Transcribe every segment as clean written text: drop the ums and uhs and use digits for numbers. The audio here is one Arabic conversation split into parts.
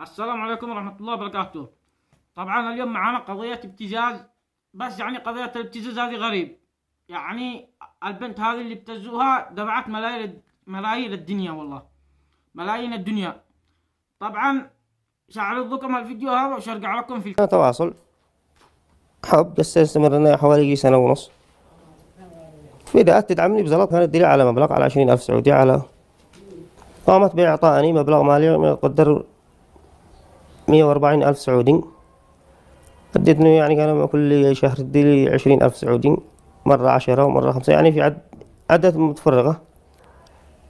السلام عليكم ورحمة الله وبركاته. طبعا اليوم معانا قضية ابتزاز، بس يعني قضية الابتزاز هذه غريب. يعني البنت هذه اللي ابتزوها دفعت ملايين الدنيا، والله ملايين الدنيا. طبعا سأعرض لكم الفيديو هذا وسأرجع لكم في تواصل حب بس استمرنا حوالي سنة ونص. بدأت تدعمني بزلط، كانت تدري على مبلغ على 20,000 سعودي. قامت بإعطائني مبلغ مالي يقدر 140,000 سعودي. ادتني يعني كان كل شهر تديلي 20,000 سعودي، مرة 10 ومرة 5، يعني في عدد متفرغة.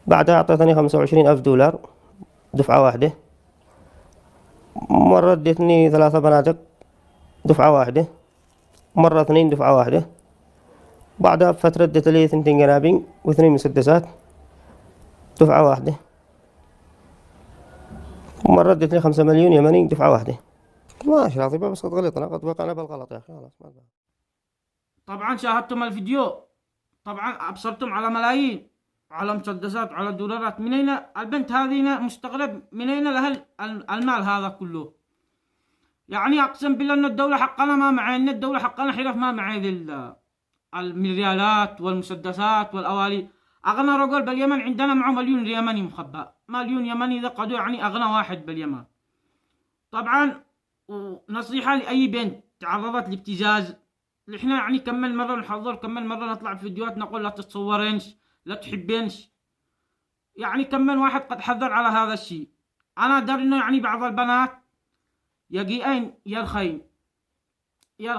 بعدها أعطتني 25,000 دولار دفعة واحدة. مرة ادتني 3 بنادق دفعة واحدة، مرة 2 دفعة واحدة. بعدها بفترة ادت لي 2 قنابل و2 مسدسات دفعة واحدة. مرة ادت لي 5 مليون يمني دفعة واحدة. ماشي راضي، بس قد غلطنا، قد وقعنا بالغلط يا أخي، خلاص ما أدري. طبعا شاهدتم الفيديو، طبعا أبصرتم على ملايين، على مسدسات، على دولارات. من أين البنت هذه؟ مستغرب من أين لها المال هذا كله. يعني أقسم بالله أن الدولة حقنا ما معي، أن الدولة حقنا حرف ما معي المليارات والمسدسات والأوالي. أغنى رجل باليمن عندنا معه مليون يمني مخبى، مليون يمني ذا قدو، يعني أغنى واحد باليمن. طبعا ونصيحة لأي بنت تعرضت لابتزاز، احنا يعني كمل مرة نحضر، كمل مرة نطلع في فيديوهات نقول لا تتصورينش، لا تحبينش. يعني كمل واحد قد حذر على هذا الشيء. أنا أدري إنه يعني بعض البنات يجيئين يرخين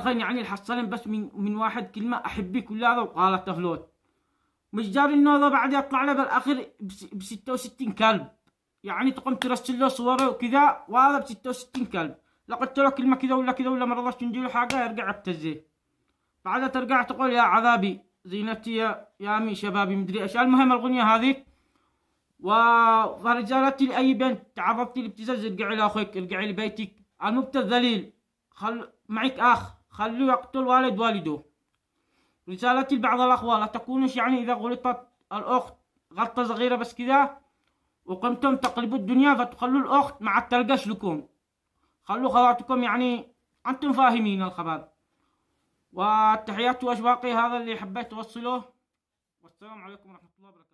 يعني الحصلين بس من واحد كلمة أحبك ولا هذا وقالت تفلوت. مش جاري إنه هذا بعد يطلع له بالأخير ب66 كلب. يعني تقوم ترسل له صوره وكذا، وهذا ب66 كلب. لو قلت له كلمة كذا ولا كذا ولا ما رضاش تنجي له حاجة يرجع يبتزيه. بعدها ترجع تقول يا عذابي زينتي يا مي شبابي مدري ايش. المهم الغنية هذه. ورجالتي لأي بنت تعرضتي لابتزاز، ارجعي لأخوك، ارجعي لبيتك. المبتز ذليل، معك أخ خلوه يقتل والد والده. رسالتي لبعض الأخوة، لا تكونوش يعني إذا غلطت الأخت غلطة صغيرة بس كذا وقمتم تقلبوا الدنيا فتخلوا الأخت ما عاد تلقاش لكم. خلوا خواتكم، يعني أنتم فاهمين الخبر. والتحيات وأشواقي، هذا اللي حبيت أوصله. والسلام عليكم ورحمة الله وبركاته.